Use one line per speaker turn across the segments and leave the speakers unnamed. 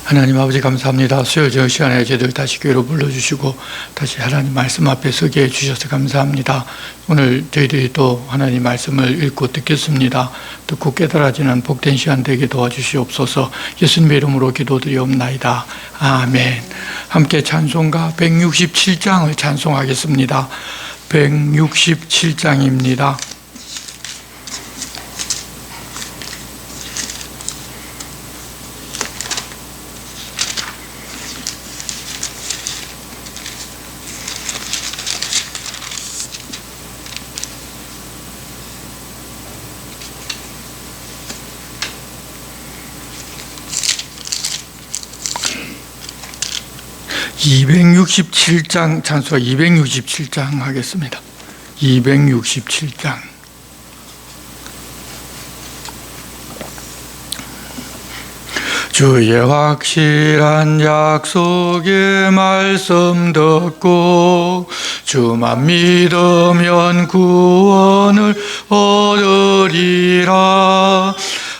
하나님 아버지 감사합니다. 수요일 저 시간에 저희들 다시 교회로 불러주시고 다시 하나님 말씀 앞에 서게 해주셔서 감사합니다. 오늘 저희들이 또 하나님 말씀을 읽고 듣겠습니다. 듣고 깨달아지는 복된 시간 되게 도와주시옵소서. 예수님의 이름으로 기도드리옵나이다. 아멘. 함께 찬송가 167장을 찬송하겠습니다. 167장입니다. 267장 찬송가 267장 하겠습니다. 267장. 주의 확실한 약속의 말씀 듣고 주만 믿으면 구원을 얻으리라.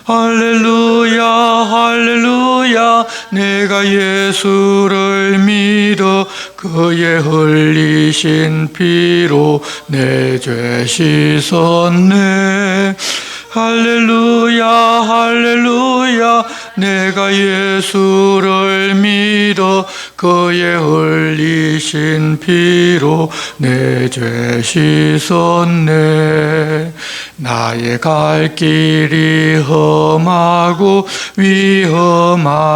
할렐루야 할렐루야. 내가 예수를 믿어 그의 흘리신 피로 내 죄 씻었네. 할렐루야 할렐루야. 내가 예수를 믿어 그의 흘리신 피로 내 죄 씻었네. 나의 갈 길이 험하고 위험하나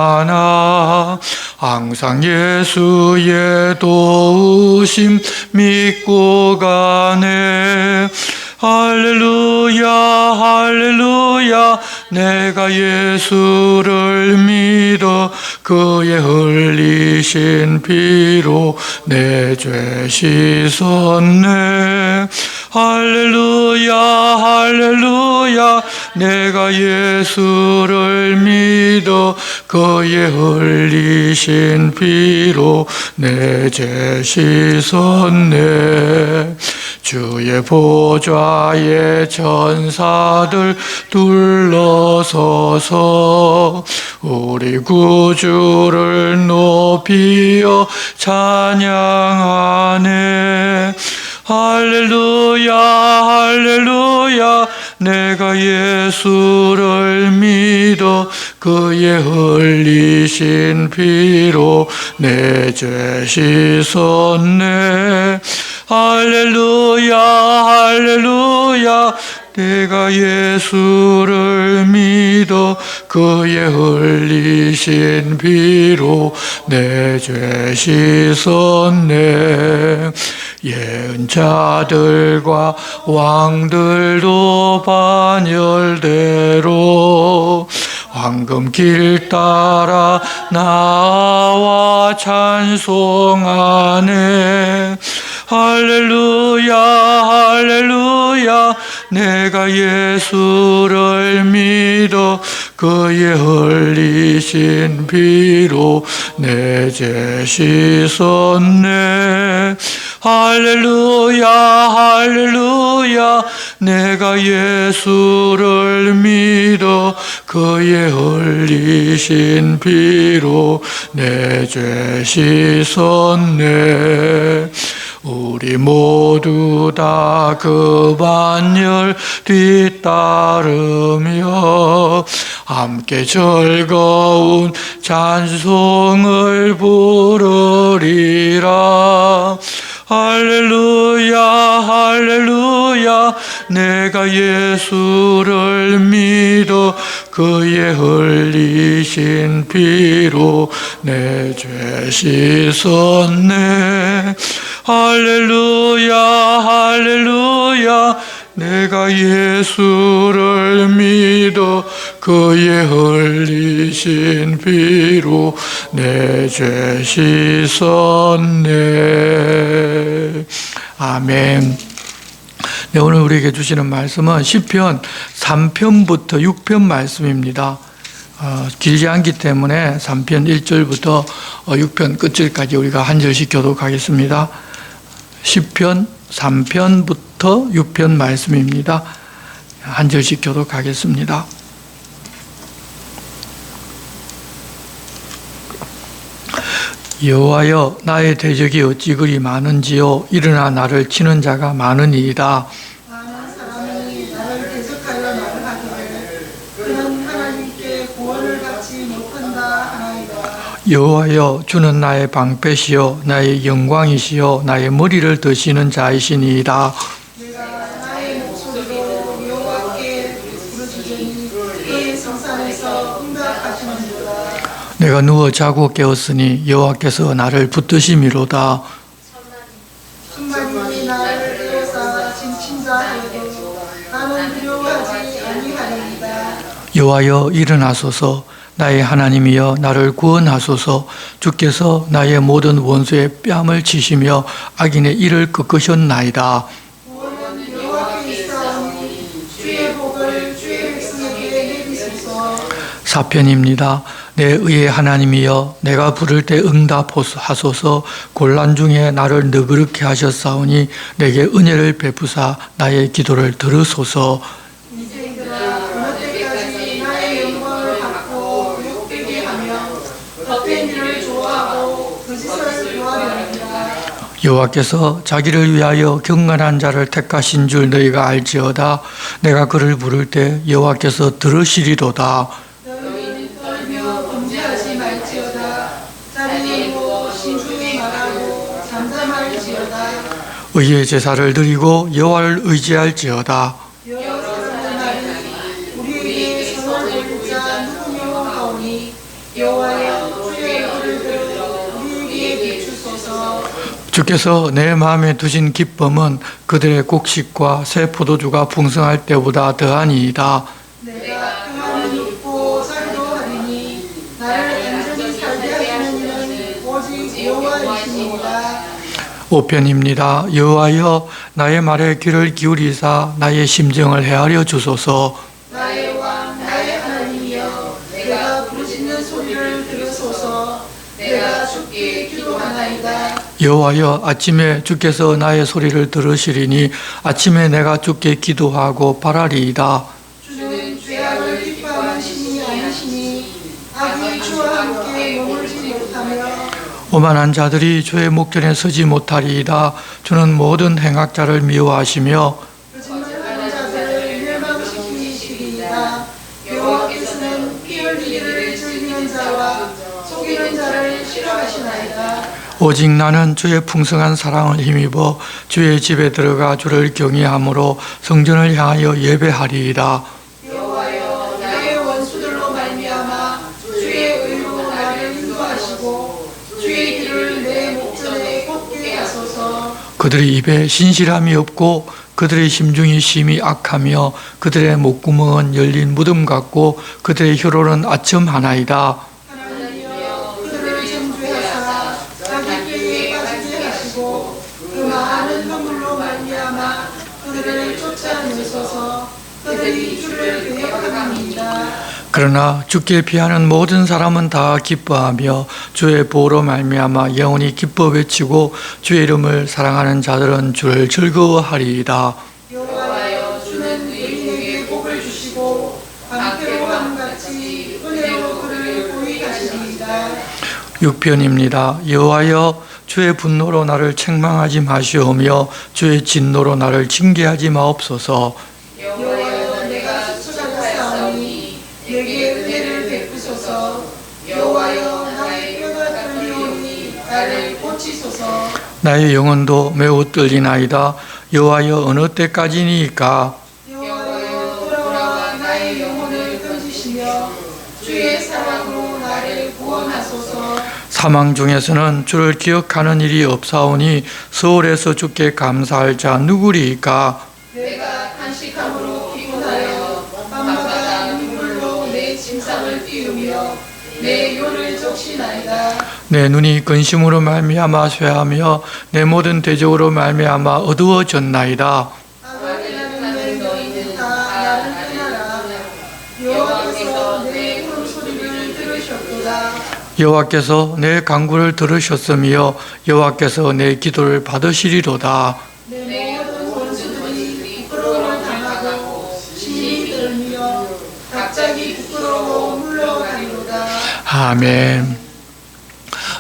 항상 예수의 도우심 믿고 가네. 할렐루야 할렐루야. 내가 예수를 믿어 그의 흘리신 피로 내 죄 씻었네. 할렐루야 할렐루야. 내가 예수를 믿어 그의 흘리신 피로 내 죄 씻었네. 주의 보좌에 천사들 둘러서서 우리 구주를 높이어 찬양하네. 할렐루야 할렐루야. 내가 예수를 믿어 그의 흘리신 피로 내 죄 씻었네. 할렐루야 할렐루야. 내가 예수를 믿어 그의 흘리신 피로 내 죄 씻었네. 예언자들과 왕들도 반열대로 황금길 따라 나와 찬송하네. 할렐루야 할렐루야. 내가 예수를 믿어 그의 흘리신 피로 내 죄 씻었네. 할렐루야 할렐루야. 내가 예수를 믿어 그의 흘리신 피로 내 죄 씻었네. 우리 모두 다 그 반열 뒤따르며 함께 즐거운 찬송을 부르리라. 할렐루야 할렐루야. 내가 예수를 믿어 그의 흘리신 피로 내 죄 씻었네. 할렐루야 할렐루야. 내가 예수를 믿어 그의 흘리신 피로 내 죄 씻었네. 아멘. 네, 오늘 우리에게 주시는 말씀은 시편 3편부터 6편 말씀입니다. 길지 않기 때문에 3편 1절부터 6편 끝절까지 우리가 한 절씩 교독하겠습니다. 시편 3편부터 6편 말씀입니다. 한 절씩 교독하겠습니다. 여호와여 나의 대적이 어찌 그리 많은지요 일어나 나를 치는 자가 많으니이다.
많은 사람이 나를 대적하여 말을 하기를 그는 하나님께 구원을 받지 못한다 하나이다.
여호와여 주는 나의 방패시요 나의 영광이시요 나의 머리를 드시는 자이시니이다.
내가 나의 목소리로 여호와께 부르짖으니 그의 성산에서 응답하시는도다.
내가 누워 자고 깨었으니 여호와께서 나를 붙드심이로다.
천만이 나를 에워싸 진친자 하여도 나는 두려워하지 아니하리이다.
여호와여 일어나소서 나의 하나님이여 나를 구원하소서. 주께서 나의 모든 원수의 뺨을 치시며 악인의 이를 꺾으셨나이다.
구원은 여호와께 있사오니 주의 복을 주의 백성에게 내리소서.
사편입니다. 내 의의 하나님이여 내가 부를 때 응답하소서. 곤란 중에 나를 너그럽게 하셨사오니 내게 은혜를 베푸사 나의 기도를 들으소서.
인생들아 어느 때까지 나의 영광을 받고 욕되게 하며 헛된 일을 좋아하고 거짓을 좋아하느니라.
여호와께서 자기를 위하여 경건한 자를 택하신 줄 너희가 알지어다. 내가 그를 부를 때 여호와께서 들으시리로다.
너희는 떨며 범죄하지 말지어다. 자리이고 신중히 말하고 잠잠할지어다.
의의 제사를 드리고 여호와를 의지할지어다.
여러 사람의 말이 우리에게 선을 베풀 자 누구며 하오니 여호와여 주의 얼굴을 들어 우리에게 비추소서.
주께서 내 마음에 두신 기쁨은 그들의 곡식과 새 포도주가 풍성할 때보다 더하니이다.
내가 평안을 입고 살도 하리니 나를 온전히 살게 하시는 이는 오직 여호와이시니이다.
5편입니다. 여호와여 나의 말에 귀를 기울이사 나의 심정을 헤아려 주소서.
나의 왕 나의 하나님이여 내가 부르짖는 소리를 들으소서. 내가 주께 기도하나이다.
여호와여 아침에 주께서 나의 소리를 들으시리니 아침에 내가 주께 기도하고 바라리이다.
주는 죄악을 기뻐하는 신이 아니시니 악이 주와 함께 머물지 못하며
오만한 자들이 주의 목전에 서지 못하리이다. 주는 모든 행악자를 미워하시며
거짓말하는 자들을 멸망시키시리이다. 여호와께서는 피 흘리기를 즐기는 자와 속이는 자를 싫어하시나이다.
오직 나는 주의 풍성한 사랑을 힘입어 주의 집에 들어가 주를 경외함으로 성전을 향하여 예배하리이다.
여호와여 나의 원수들로 말미암아 주의 의로 나를 인도하시고 주의 길을 내 목전에 걷게 하소서.
그들의 입에 신실함이 없고 그들의 심중이 심히 악하며 그들의 목구멍은 열린 무덤 같고 그들의 혀로는 아첨하나이다.
하나님이여 그들을 정죄하사 자기 꾀에 빠지게 하시고 그 많은 허물로 말미암아 그들을 쫓아내소서. 그들이 주를 배역하나이다.
그러나 주께 피하는 모든 사람은 다 기뻐하며 주의 보호로 말미암아 영원히 기뻐 외치고 주의 이름을 사랑하는 자들은 주를 즐거워하리이다.
여호와여 주는 의인에게 복을 주시고 방패로함 같이 은혜로 그를 보이하시리이다.
6편입니다. 여호와여 주의 분노로 나를 책망하지 마시오며 주의 진노로 나를 징계하지 마옵소서.
여호와여 내가 찾아갔사오니 내게 은혜를 베푸소서. 여호와여 나의 뼈가 떨리오니 나를 고치소서.
나의 영혼도 매우 떨리나이다. 여호와여 어느 때까지니까?
여호와여 돌아와 나의 영혼을 건지시며 주의 사랑으로 나를 구원하소서.
사망 중에서는 주를 기억하는 일이 없사오니 서울에서 주께 감사할 자 누구리이까?
내가 탄식함으로 피곤하여 밤마다 눈물로 내 침상을 띄우며 내 요를 적시나이다.
내 눈이 근심으로 말미암아 쇠하며 내 모든 대적으로 말미암아 어두워졌나이다.
악을 너희는 다 나를 떠나라. 여호와께서 내 울음소리를 들으셨도다.
여호와께서 내 간구를 들으셨으며 여호와께서 내 기도를 받으시리로다.
내 모든 원수들이 부끄러움을 당하고 심히 떨며 갑자기 부끄러워 물러가리로다.
아멘.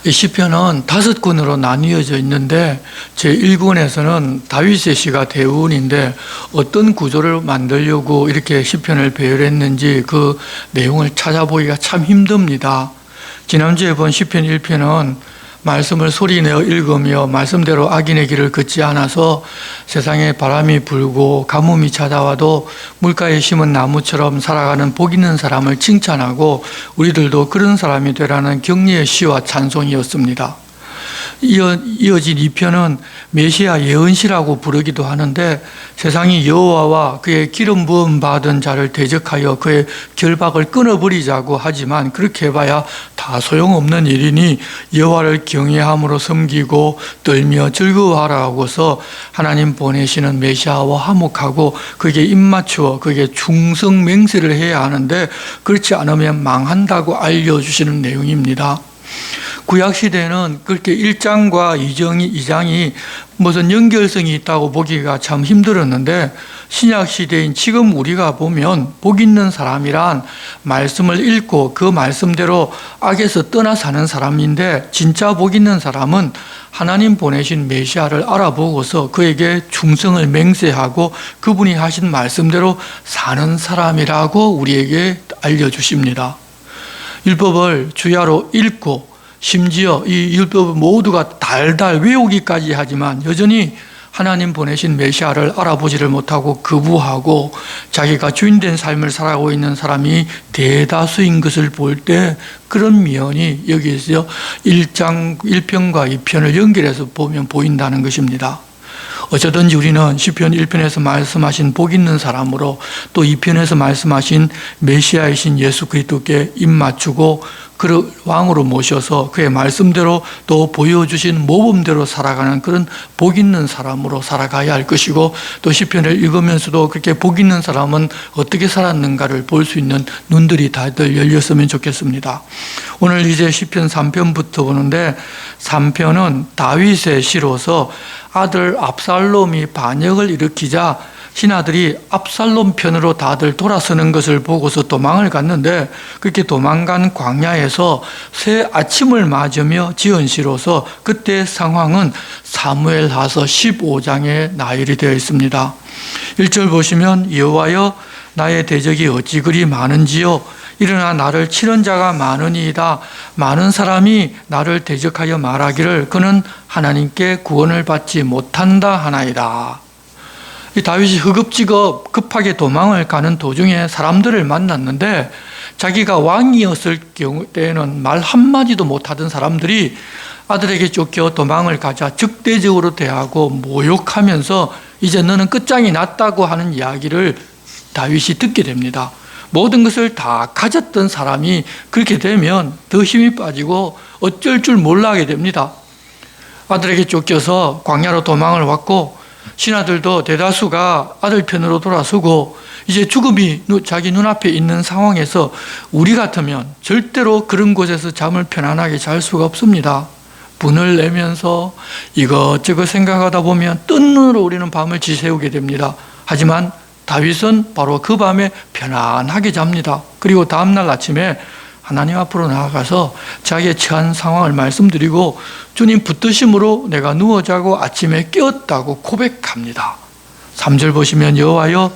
이 시편은 5권으로 나뉘어져 있는데 제1권에서는 다윗의 시가 대부분인데 어떤 구조를 만들려고 이렇게 시편을 배열했는지 그 내용을 찾아보기가 참 힘듭니다. 지난주에 본 시편 1편은 말씀을 소리내어 읽으며 말씀대로 악인의 길을 걷지 않아서 세상에 바람이 불고 가뭄이 찾아와도 물가에 심은 나무처럼 살아가는 복 있는 사람을 칭찬하고 우리들도 그런 사람이 되라는 격려의 시와 찬송이었습니다. 이어진 2편은 메시아 예언시라고 부르기도 하는데 세상이 여호와와 그의 기름 부음 받은 자를 대적하여 그의 결박을 끊어버리자고 하지만 그렇게 해봐야 다 소용없는 일이니 여호와를 경외함으로 섬기고 떨며 즐거워하라고서 하나님 보내시는 메시아와 화목하고 그에게 입맞추어 그에게 충성 맹세를 해야 하는데 그렇지 않으면 망한다고 알려주시는 내용입니다. 구약시대에는 그렇게 1장과 2장이 무슨 연결성이 있다고 보기가 참 힘들었는데 신약시대인 지금 우리가 보면 복 있는 사람이란 말씀을 읽고 그 말씀대로 악에서 떠나 사는 사람인데 진짜 복 있는 사람은 하나님 보내신 메시아를 알아보고서 그에게 충성을 맹세하고 그분이 하신 말씀대로 사는 사람이라고 우리에게 알려주십니다. 율법을 주야로 읽고 심지어 이 율법을 모두가 달달 외우기까지 하지만 여전히 하나님 보내신 메시아를 알아보지를 못하고 거부하고 자기가 주인된 삶을 살아가고 있는 사람이 대다수인 것을 볼 때 그런 면이 여기에서 1편과 2편을 연결해서 보면 보인다는 것입니다. 어쩌든지 우리는 시편 1편에서 말씀하신 복 있는 사람으로 또 2편에서 말씀하신 메시아이신 예수 그리스도께 입맞추고 그를 왕으로 모셔서 그의 말씀대로 또 보여주신 모범대로 살아가는 그런 복 있는 사람으로 살아가야 할 것이고 또 시편을 읽으면서도 그렇게 복 있는 사람은 어떻게 살았는가를 볼 수 있는 눈들이 다들 열렸으면 좋겠습니다. 오늘 이제 시편 3편부터 보는데 3편은 다윗의 시로서 아들 압살롬이 반역을 일으키자 신하들이 압살롬 편으로 다들 돌아서는 것을 보고서 도망을 갔는데 그렇게 도망간 광야에서 새 아침을 맞으며 지은 시로서 그때 상황은 사무엘하서 15장에 나열이 되어 있습니다. 1절 보시면 여호와여 나의 대적이 어찌 그리 많은지요 일어나 나를 치는 자가 많으니이다. 많은 사람이 나를 대적하여 말하기를 그는 하나님께 구원을 받지 못한다 하나이다. 이 다윗이 허겁지겁 급하게 도망을 가는 도중에 사람들을 만났는데 자기가 왕이었을 때에는 말 한마디도 못하던 사람들이 아들에게 쫓겨 도망을 가자 적대적으로 대하고 모욕하면서 이제 너는 끝장이 났다고 하는 이야기를 다윗이 듣게 됩니다. 모든 것을 다 가졌던 사람이 그렇게 되면 더 힘이 빠지고 어쩔 줄 몰라 하게 됩니다. 아들에게 쫓겨서 광야로 도망을 왔고 신하들도 대다수가 아들 편으로 돌아서고 이제 죽음이 자기 눈앞에 있는 상황에서 우리 같으면 절대로 그런 곳에서 잠을 편안하게 잘 수가 없습니다. 분을 내면서 이것저것 생각하다 보면 뜬 눈으로 우리는 밤을 지새우게 됩니다. 하지만 다윗은 바로 그 밤에 편안하게 잡니다. 그리고 다음날 아침에 하나님 앞으로 나아가서 자기의 처한 상황을 말씀드리고 주님 붙드심으로 내가 누워 자고 아침에 깨었다고 고백합니다. 3절 보시면 여호와여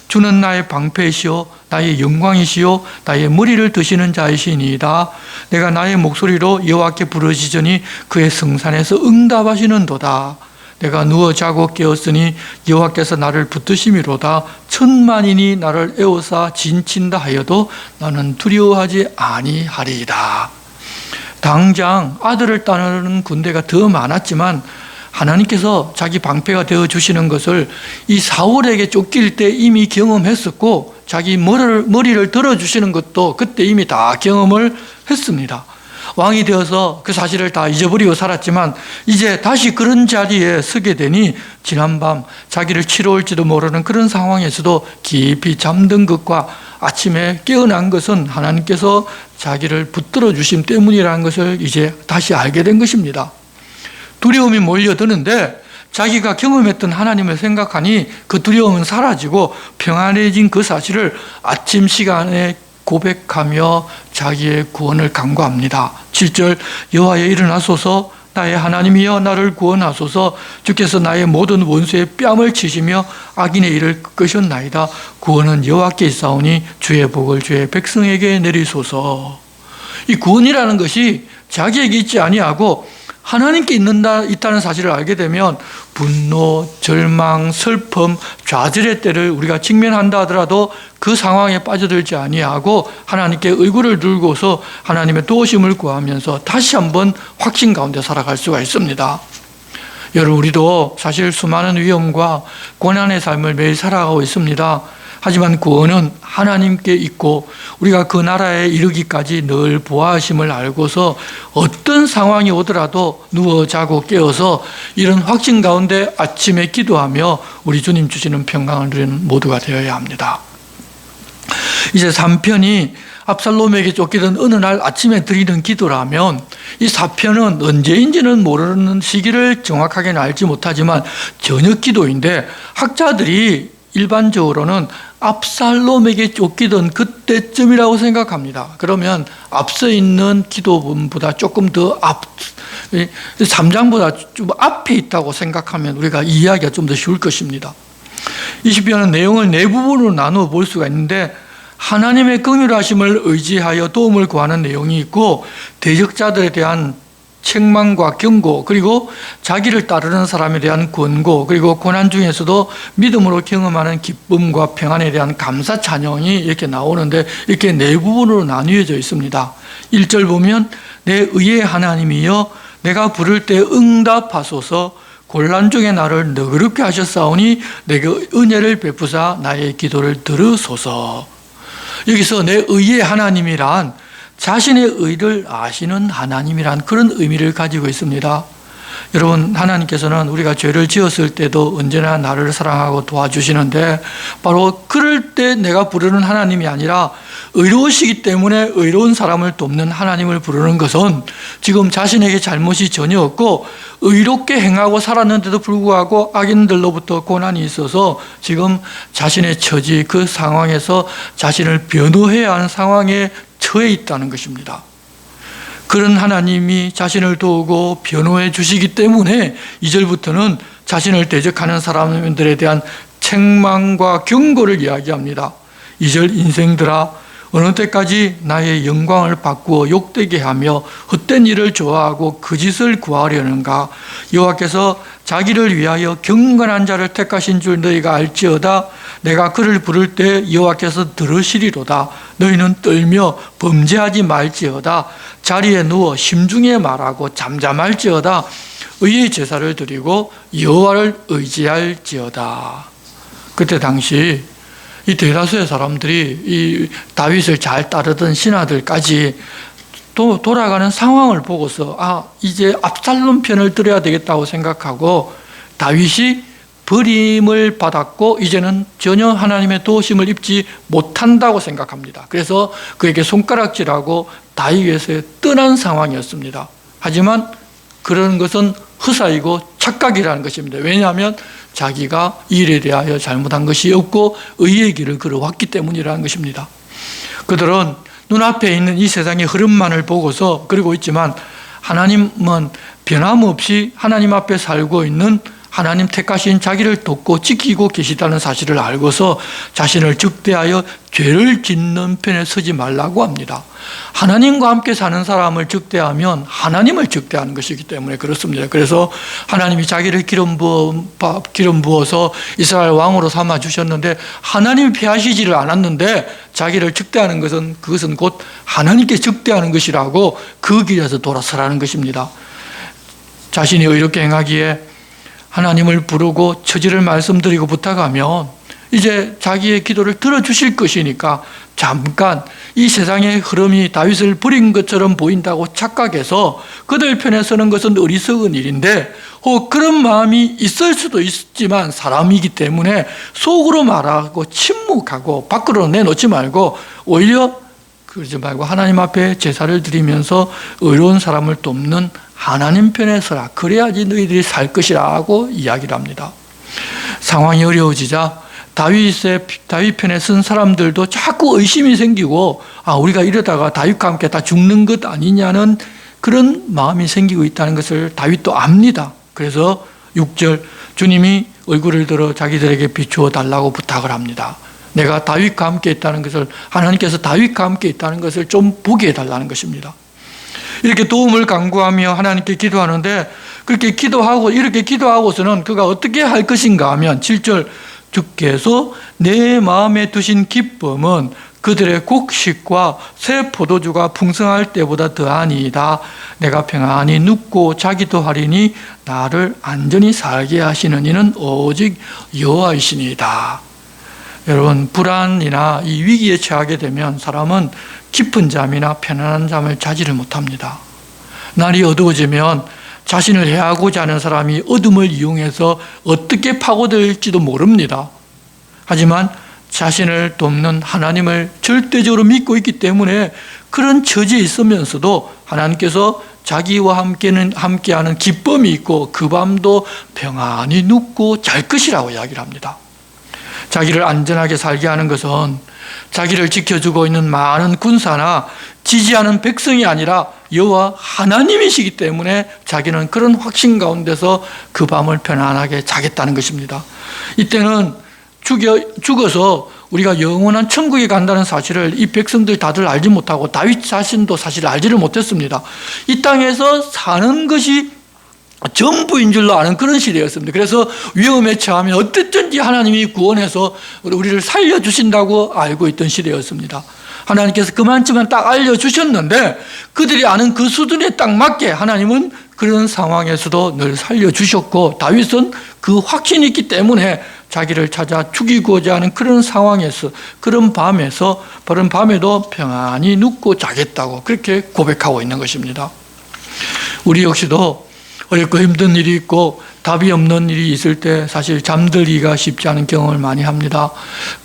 주는 나의 방패이시오 나의 영광이시오 나의 머리를 드시는 자이시니이다. 내가 나의 목소리로 여호와께 부르짖으니 그의 성산에서 응답하시는도다. 내가 누워 자고 깨었으니 여호와께서 나를 붙드심이로다. 천만인이 나를 에워싸 진친다 하여도 나는 두려워하지 아니하리이다. 당장 아들을 따르는 군대가 더 많았지만 하나님께서 자기 방패가 되어주시는 것을 이 사울에게 쫓길 때 이미 경험했었고 자기 머리를 들어주시는 것도 그때 이미 다 경험을 했습니다. 왕이 되어서 그 사실을 다 잊어버리고 살았지만 이제 다시 그런 자리에 서게 되니 지난밤 자기를 치러 올지도 모르는 그런 상황에서도 깊이 잠든 것과 아침에 깨어난 것은 하나님께서 자기를 붙들어 주심 때문이라는 것을 이제 다시 알게 된 것입니다. 두려움이 몰려드는데 자기가 경험했던 하나님을 생각하니 그 두려움은 사라지고 평안해진 그 사실을 아침 시간에 고백하며 자기의 구원을 간구합니다. 7절 여호와여 일어나소서 나의 하나님이여 나를 구원하소서 주께서 나의 모든 원수의 뺨을 치시며 악인의 일을 꺾으셨나이다. 구원은 여호와께 있사오니 주의 복을 주의 백성에게 내리소서. 이 구원이라는 것이 자기에게 있지 아니하고 하나님께 있다는 사실을 알게 되면 분노, 절망, 슬픔, 좌절의 때를 우리가 직면한다 하더라도 그 상황에 빠져들지 아니하고 하나님께 얼굴을 들고서 하나님의 도우심을 구하면서 다시 한번 확신 가운데 살아갈 수가 있습니다. 여러분, 우리도 사실 수많은 위험과 고난의 삶을 매일 살아가고 있습니다. 하지만 구원은 하나님께 있고 우리가 그 나라에 이르기까지 늘 보호하심을 알고서 어떤 상황이 오더라도 누워 자고 깨어서 이런 확신 가운데 아침에 기도하며 우리 주님 주시는 평강을 누리는 모두가 되어야 합니다. 이제 3편이 압살롬에게 쫓기던 어느 날 아침에 드리는 기도라면 이 4편은 언제인지는 모르는 시기를 정확하게는 알지 못하지만 저녁 기도인데 학자들이 일반적으로는 압살롬에게 쫓기던 그때쯤이라고 생각합니다. 그러면 앞서 있는 기도문보다 조금 더 3장보다 좀 앞에 있다고 생각하면 우리가 이해하기가 좀 더 쉬울 것입니다. 이 시편은 내용을 네 부분으로 나누어 볼 수가 있는데 하나님의 긍휼하심을 의지하여 도움을 구하는 내용이 있고 대적자들에 대한 책망과 경고, 그리고 자기를 따르는 사람에 대한 권고, 그리고 고난 중에서도 믿음으로 경험하는 기쁨과 평안에 대한 감사 찬양이 이렇게 나오는데 이렇게 네 부분으로 나뉘어져 있습니다. 1절 보면 내 의의 하나님이여 내가 부를 때 응답하소서 곤란 중에 나를 너그럽게 하셨사오니 내게 은혜를 베푸사 나의 기도를 들으소서. 여기서 내 의의 하나님이란 자신의 의를 아시는 하나님이란 그런 의미를 가지고 있습니다. 여러분, 하나님께서는 우리가 죄를 지었을 때도 언제나 나를 사랑하고 도와주시는데 바로 그럴 때 내가 부르는 하나님이 아니라 의로우시기 때문에 의로운 사람을 돕는 하나님을 부르는 것은 지금 자신에게 잘못이 전혀 없고 의롭게 행하고 살았는데도 불구하고 악인들로부터 고난이 있어서 지금 자신의 처지 그 상황에서 자신을 변호해야 하는 상황에 처해 있다는 것입니다. 그런 하나님이 자신을 도우고 변호해 주시기 때문에 2절부터는 자신을 대적하는 사람들에 대한 책망과 경고를 이야기합니다. 2절 인생들아 어느 때까지 나의 영광을 바꾸어 욕되게 하며 헛된 일을 좋아하고 거짓을 구하려는가. 여호와께서 자기를 위하여 경건한 자를 택하신 줄 너희가 알지어다. 내가 그를 부를 때 여호와께서 들으시리로다. 너희는 떨며 범죄하지 말지어다. 자리에 누워 심중에 말하고 잠잠할지어다. 의의 제사를 드리고 여호와를 의지할지어다. 그때 당시 이 대다수의 사람들이 이 다윗을 잘 따르던 신하들까지 또 돌아가는 상황을 보고서 이제 압살롬 편을 들어야 되겠다고 생각하고 다윗이 버림을 받았고 이제는 전혀 하나님의 도우심을 입지 못한다고 생각합니다. 그래서 그에게 손가락질하고 다윗에서 떠난 상황이었습니다. 하지만 그런 것은 허사이고 착각이라는 것입니다. 왜냐하면 자기가 일에 대하여 잘못한 것이 없고 의의 길을 걸어왔기 때문이라는 것입니다. 그들은 눈앞에 있는 이 세상의 흐름만을 보고서 그러고 있지만 하나님은 변함없이 하나님 앞에 살고 있는 하나님 택하신 자기를 돕고 지키고 계시다는 사실을 알고서 자신을 적대하여 죄를 짓는 편에 서지 말라고 합니다. 하나님과 함께 사는 사람을 적대하면 하나님을 적대하는 것이기 때문에 그렇습니다. 그래서 하나님이 자기를 기름 부어서 이스라엘 왕으로 삼아 주셨는데 하나님이 피하시지를 않았는데 자기를 적대하는 것은 그것은 곧 하나님께 적대하는 것이라고 그 길에서 돌아서라는 것입니다. 자신이 의롭게 행하기에 하나님을 부르고 처지를 말씀드리고 부탁하면 이제 자기의 기도를 들어주실 것이니까 잠깐 이 세상의 흐름이 다윗을 버린 것처럼 보인다고 착각해서 그들 편에 서는 것은 어리석은 일인데 그런 마음이 있을 수도 있지만 사람이기 때문에 속으로 말하고 침묵하고 밖으로 내놓지 말고 오히려 그러지 말고 하나님 앞에 제사를 드리면서 의로운 사람을 돕는 하나님 편에 서라. 그래야지 너희들이 살 것이라고 이야기를 합니다. 상황이 어려워지자 다윗 편에 쓴 사람들도 자꾸 의심이 생기고 우리가 이러다가 다윗과 함께 다 죽는 것 아니냐는 그런 마음이 생기고 있다는 것을 다윗도 압니다. 그래서 6절 주님이 얼굴을 들어 자기들에게 비추어 달라고 부탁을 합니다. 내가 다윗과 함께 있다는 것을, 하나님께서 다윗과 함께 있다는 것을 좀 보게 해달라는 것입니다. 이렇게 도움을 간구하며 하나님께 기도하는데, 그렇게 기도하고 이렇게 기도하고서는 그가 어떻게 할 것인가 하면 7절 주께서 내 마음에 두신 기쁨은 그들의 곡식과 새 포도주가 풍성할 때보다 더하니이다. 내가 평안히 눕고 자기도 하리니 나를 안전히 살게 하시는 이는 오직 여호와이시니이다. 여러분, 불안이나 이 위기에 처하게 되면 사람은 깊은 잠이나 편안한 잠을 자지를 못합니다. 날이 어두워지면 자신을 해하고자 하는 사람이 어둠을 이용해서 어떻게 파고들지도 모릅니다. 하지만 자신을 돕는 하나님을 절대적으로 믿고 있기 때문에 그런 처지에 있으면서도 하나님께서 자기와 함께하는 기쁨이 있고 그 밤도 평안히 눕고 잘 것이라고 이야기를 합니다. 자기를 안전하게 살게 하는 것은 자기를 지켜주고 있는 많은 군사나 지지하는 백성이 아니라 여호와 하나님이시기 때문에 자기는 그런 확신 가운데서 그 밤을 편안하게 자겠다는 것입니다. 이때는 죽어서 우리가 영원한 천국에 간다는 사실을 이 백성들 다들 알지 못하고 다윗 자신도 사실 알지를 못했습니다. 이 땅에서 사는 것이 전부인 줄로 아는 그런 시대였습니다. 그래서 위험에 처하면 어쨌든지 하나님이 구원해서 우리를 살려주신다고 알고 있던 시대였습니다. 하나님께서 그만큼만 딱 알려주셨는데 그들이 아는 그 수준에 딱 맞게 하나님은 그런 상황에서도 늘 살려주셨고, 다윗은 그 확신이 있기 때문에 자기를 찾아 죽이고자 하는 그런 상황에서, 그런 밤에도 평안히 눕고 자겠다고 그렇게 고백하고 있는 것입니다. 우리 역시도 어렵고 힘든 일이 있고 답이 없는 일이 있을 때 사실 잠들기가 쉽지 않은 경험을 많이 합니다.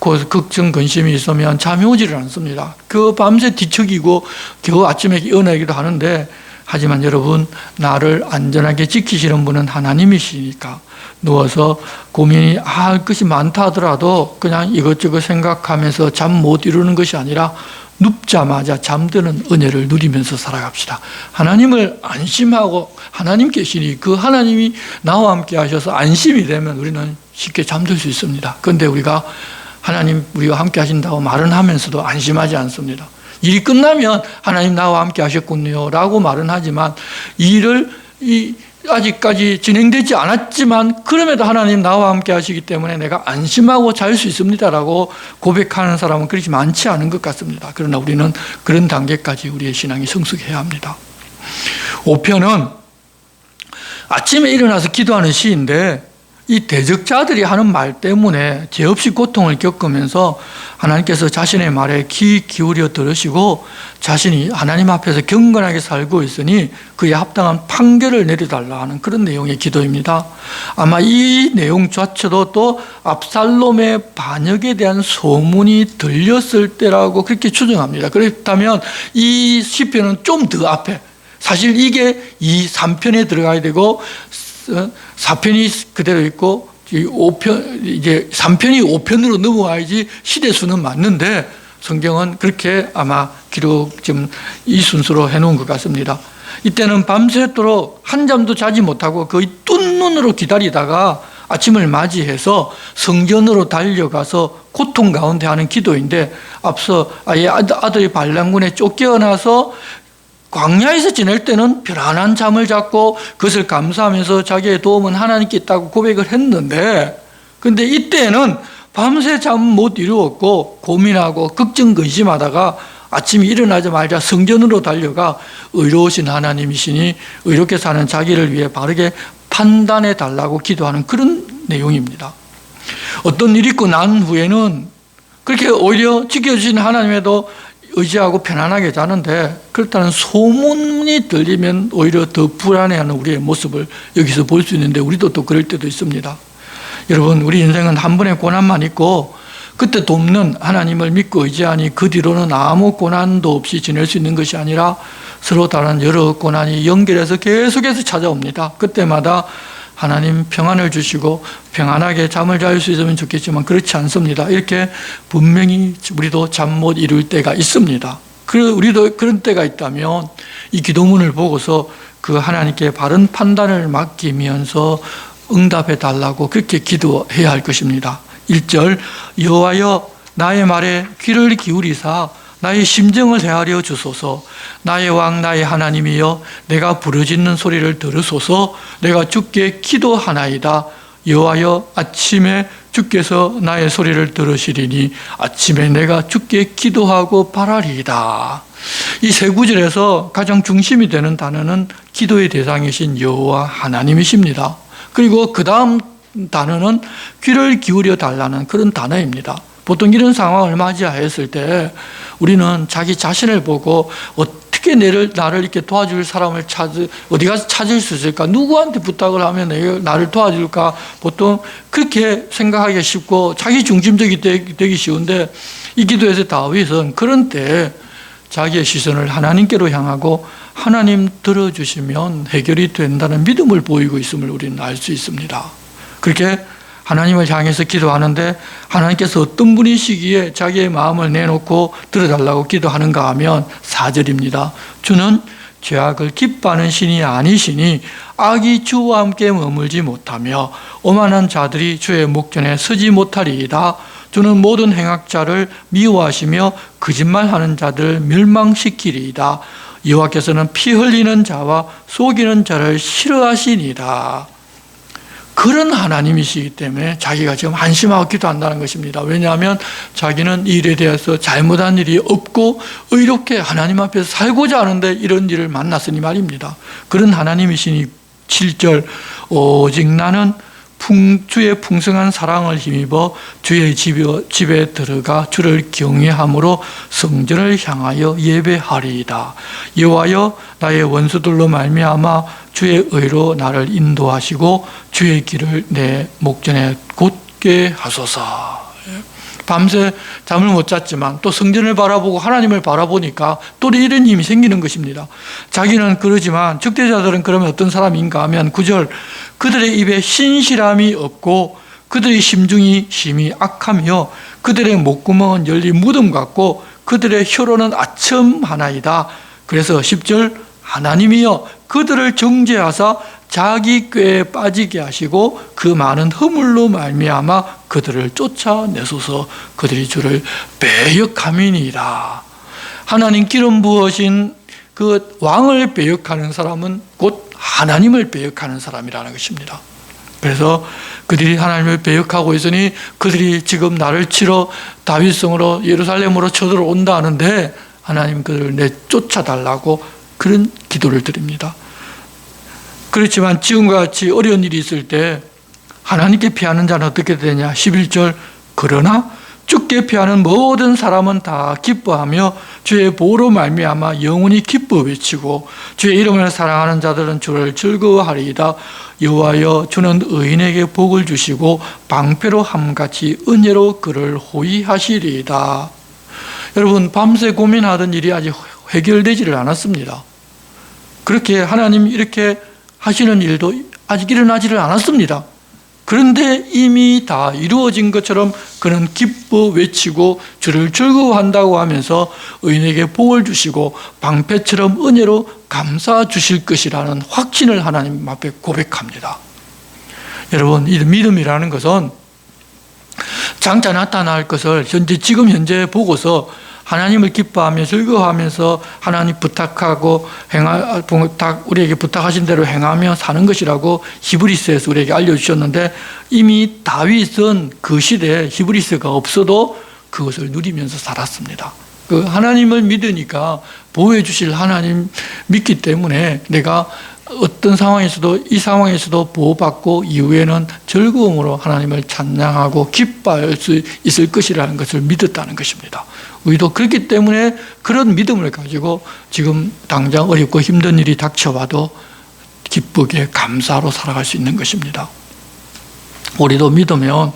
걱정, 근심이 있으면 잠이 오지를 않습니다. 그 밤새 뒤척이고 겨우 아침에 일어나기도 하는데, 하지만 여러분, 나를 안전하게 지키시는 분은 하나님이시니까 누워서 고민이 할 것이 많다 하더라도 그냥 이것저것 생각하면서 잠 못 이루는 것이 아니라 눕자마자 잠드는 은혜를 누리면서 살아갑시다. 하나님을 안심하고 하나님 계시니 그 하나님이 나와 함께 하셔서 안심이 되면 우리는 쉽게 잠들 수 있습니다. 그런데 우리가 하나님 우리와 함께 하신다고 말은 하면서도 안심하지 않습니다. 일이 끝나면 하나님 나와 함께 하셨군요 라고 말은 하지만 일을 아직까지 진행되지 않았지만 그럼에도 하나님 나와 함께 하시기 때문에 내가 안심하고 잘 수 있습니다라고 고백하는 사람은 그렇게 많지 않은 것 같습니다. 그러나 우리는 그런 단계까지 우리의 신앙이 성숙해야 합니다. 5편은 아침에 일어나서 기도하는 시인데, 이 대적자들이 하는 말 때문에 죄 없이 고통을 겪으면서 하나님께서 자신의 말에 귀 기울여 들으시고 자신이 하나님 앞에서 경건하게 살고 있으니 그에 합당한 판결을 내려달라 하는 그런 내용의 기도입니다. 아마 이 내용 자체도 또 압살롬의 반역에 대한 소문이 들렸을 때라고 그렇게 추정합니다. 그렇다면 이 시편은 좀 더 앞에, 사실 이게 3편에 들어가야 되고 4편이 그대로 있고 5편, 이제 3편이 5편으로 넘어와야지 시대수는 맞는데 성경은 그렇게 아마 기록 지금 이 순서로 해놓은 것 같습니다. 이때는 밤새도록 한잠도 자지 못하고 거의 뜬 눈으로 기다리다가 아침을 맞이해서 성전으로 달려가서 고통 가운데 하는 기도인데, 앞서 아들이 반란군에 쫓겨나서 광야에서 지낼 때는 편안한 잠을 잤고 그것을 감사하면서 자기의 도움은 하나님께 있다고 고백을 했는데, 근데 이때는 밤새 잠 못 이루었고 고민하고 걱정 근심하다가 아침에 일어나자마자 성전으로 달려가 의로우신 하나님이시니 의롭게 사는 자기를 위해 바르게 판단해 달라고 기도하는 그런 내용입니다. 어떤 일이 있고 난 후에는 그렇게 오히려 지켜주신 하나님에도 의지하고 편안하게 자는데, 그렇다는 소문이 들리면 오히려 더 불안해하는 우리의 모습을 여기서 볼 수 있는데, 우리도 또 그럴 때도 있습니다. 여러분, 우리 인생은 한 번의 고난만 있고 그때 돕는 하나님을 믿고 의지하니 그 뒤로는 아무 고난도 없이 지낼 수 있는 것이 아니라 서로 다른 여러 고난이 연결해서 계속해서 찾아옵니다. 그때마다 하나님 평안을 주시고 평안하게 잠을 잘 수 있으면 좋겠지만 그렇지 않습니다. 이렇게 분명히 우리도 잠 못 이룰 때가 있습니다. 우리도 그런 때가 있다면 이 기도문을 보고서 그 하나님께 바른 판단을 맡기면서 응답해 달라고 그렇게 기도해야 할 것입니다. 1절 여호와여 나의 말에 귀를 기울이사 나의 심정을 헤아려 주소서. 나의 왕 나의 하나님이여 내가 부르짖는 소리를 들으소서. 내가 주께 기도하나이다. 여호와여 아침에 주께서 나의 소리를 들으시리니 아침에 내가 주께 기도하고 바라리이다. 이 세 구절에서 가장 중심이 되는 단어는 기도의 대상이신 여호와 하나님이십니다. 그리고 그 다음 단어는 귀를 기울여 달라는 그런 단어입니다. 보통 이런 상황을 맞이하였을 때 우리는 자기 자신을 보고 어떻게 나를 이렇게 도와줄 사람을 어디 가서 찾을 수 있을까? 누구한테 부탁을 하면 나를 도와줄까? 보통 그렇게 생각하기 쉽고 자기 중심적이 되기 쉬운데 이 기도에서 다윗은 그런 때 자기의 시선을 하나님께로 향하고 하나님 들어주시면 해결이 된다는 믿음을 보이고 있음을 우리는 알 수 있습니다. 그렇게 하나님을 향해서 기도하는데 하나님께서 어떤 분이시기에 자기의 마음을 내놓고 들어달라고 기도하는가 하면 4절입니다. 주는 죄악을 기뻐하는 신이 아니시니 악이 주와 함께 머물지 못하며 오만한 자들이 주의 목전에 서지 못하리이다. 주는 모든 행악자를 미워하시며 거짓말하는 자들을 멸망시키리이다. 여호와께서는 피 흘리는 자와 속이는 자를 싫어하시니라. 그런 하나님이시기 때문에 자기가 지금 안심하고 기도한다는 것입니다. 왜냐하면 자기는 이 일에 대해서 잘못한 일이 없고 의롭게 하나님 앞에서 살고자 하는데 이런 일을 만났으니 말입니다. 그런 하나님이시니 7절 오직 나는 주의 풍성한 사랑을 힘입어 주의 집에 들어가 주를 경외함으로 성전을 향하여 예배하리이다. 여호와여 나의 원수들로 말미암아 주의 의로 나를 인도하시고 주의 길을 내 목전에 곧게 하소서. 밤새 잠을 못 잤지만 또 성전을 바라보고 하나님을 바라보니까 또 이런 힘이 생기는 것입니다. 자기는 그러지만 적대자들은 그러면 어떤 사람인가 하면 9절 그들의 입에 신실함이 없고 그들의 심중이 심히 악하며 그들의 목구멍은 열린 무덤 같고 그들의 혀로는 아첨하나이다. 그래서 10절 하나님이여 그들을 정죄하사 자기 꾀에 빠지게 하시고 그 많은 허물로 말미암아 그들을 쫓아내소서. 그들이 주를 배역함이니라. 하나님 기름 부으신 그 왕을 배역하는 사람은 곧 하나님을 배역하는 사람이라는 것입니다. 그래서 그들이 하나님을 배역하고 있으니 그들이 지금 나를 치러 다윗성으로 예루살렘으로 쳐들어온다 하는데 하나님 그들을 내쫓아달라고 그런 기도를 드립니다. 그렇지만 지금과 같이 어려운 일이 있을 때 하나님께 피하는 자는 어떻게 되냐? 11절 그러나 주께 피하는 모든 사람은 다 기뻐하며 주의 보호로 말미암아 영원히 기뻐 외치고 주의 이름을 사랑하는 자들은 주를 즐거워하리이다. 여호와여 주는 의인에게 복을 주시고 방패로 함같이 은혜로 그를 호위하시리이다. 여러분 밤새 고민하던 일이 아직 해결되지를 않았습니다. 그렇게 하나님 이렇게 하시는 일도 아직 일어나지를 않았습니다. 그런데 이미 다 이루어진 것처럼 그는 기뻐 외치고 주를 즐거워한다고 하면서 의인에게 복을 주시고 방패처럼 은혜로 감싸 주실 것이라는 확신을 하나님 앞에 고백합니다. 여러분, 이 믿음이라는 것은 장차 나타날 것을 지금 현재 보고서 하나님을 기뻐하며 즐거워하면서 하나님 부탁하고 우리에게 부탁하신 대로 행하며 사는 것이라고 히브리서에서 우리에게 알려주셨는데 이미 다윗은 그 시대에 히브리서가 없어도 그것을 누리면서 살았습니다. 그 하나님을 믿으니까 보호해 주실 하나님 믿기 때문에 내가 어떤 상황에서도 이 상황에서도 보호받고 이후에는 즐거움으로 하나님을 찬양하고 기뻐할 수 있을 것이라는 것을 믿었다는 것입니다. 우리도 그렇기 때문에 그런 믿음을 가지고 지금 당장 어렵고 힘든 일이 닥쳐와도 기쁘게 감사로 살아갈 수 있는 것입니다. 우리도 믿으면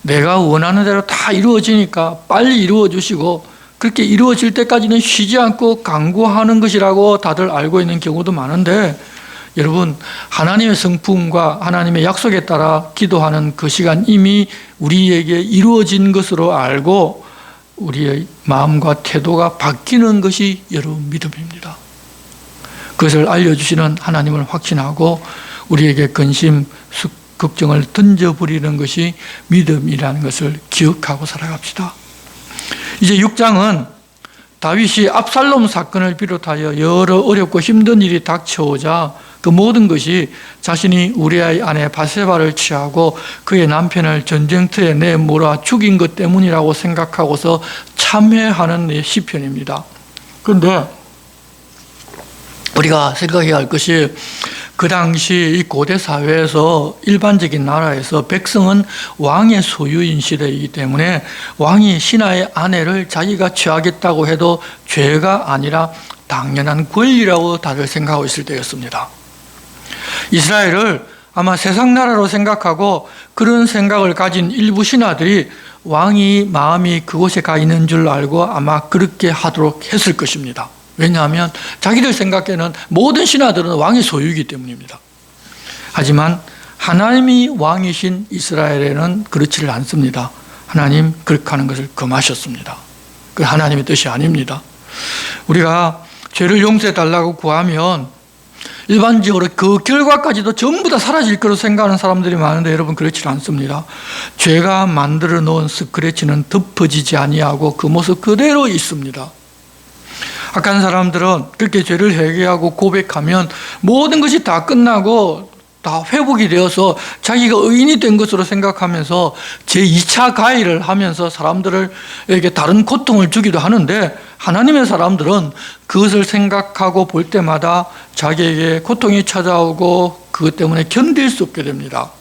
내가 원하는 대로 다 이루어지니까 빨리 이루어 주시고 그렇게 이루어질 때까지는 쉬지 않고 간구하는 것이라고 다들 알고 있는 경우도 많은데 여러분, 하나님의 성품과 하나님의 약속에 따라 기도하는 그 시간 이미 우리에게 이루어진 것으로 알고 우리의 마음과 태도가 바뀌는 것이 여러분 믿음입니다. 그것을 알려주시는 하나님을 확신하고 우리에게 근심, 걱정을 던져버리는 것이 믿음이라는 것을 기억하고 살아갑시다. 이제 6장은 다윗이 압살롬 사건을 비롯하여 여러 어렵고 힘든 일이 닥쳐오자 그 모든 것이 자신이 우리아의 아내 바세바를 취하고 그의 남편을 전쟁터에 내몰아 죽인 것 때문이라고 생각하고서 참회하는 시편입니다. 그런데 우리가 생각해야 할 것이 그 당시 이 고대 사회에서 일반적인 나라에서 백성은 왕의 소유인 시대이기 때문에 왕이 신하의 아내를 자기가 취하겠다고 해도 죄가 아니라 당연한 권리라고 다들 생각하고 있을 때였습니다. 이스라엘을 아마 세상 나라로 생각하고 그런 생각을 가진 일부 신하들이 왕이 마음이 그곳에 가 있는 줄 알고 아마 그렇게 하도록 했을 것입니다. 왜냐하면 자기들 생각에는 모든 신하들은 왕의 소유이기 때문입니다. 하지만 하나님이 왕이신 이스라엘에는 그렇지를 않습니다. 하나님 그렇게 하는 것을 금하셨습니다. 그 하나님의 뜻이 아닙니다. 우리가 죄를 용서해 달라고 구하면 일반적으로 그 결과까지도 전부 다 사라질 거로 생각하는 사람들이 많은데 여러분 그렇지 않습니다. 죄가 만들어 놓은 스크래치는 덮어지지 아니하고 그 모습 그대로 있습니다. 악한 사람들은 그렇게 죄를 회개하고 고백하면 모든 것이 다 끝나고 다 회복이 되어서 자기가 의인이 된 것으로 생각하면서 제2차 가해를 하면서 사람들에게 다른 고통을 주기도 하는데 하나님의 사람들은 그것을 생각하고 볼 때마다 자기에게 고통이 찾아오고 그것 때문에 견딜 수 없게 됩니다.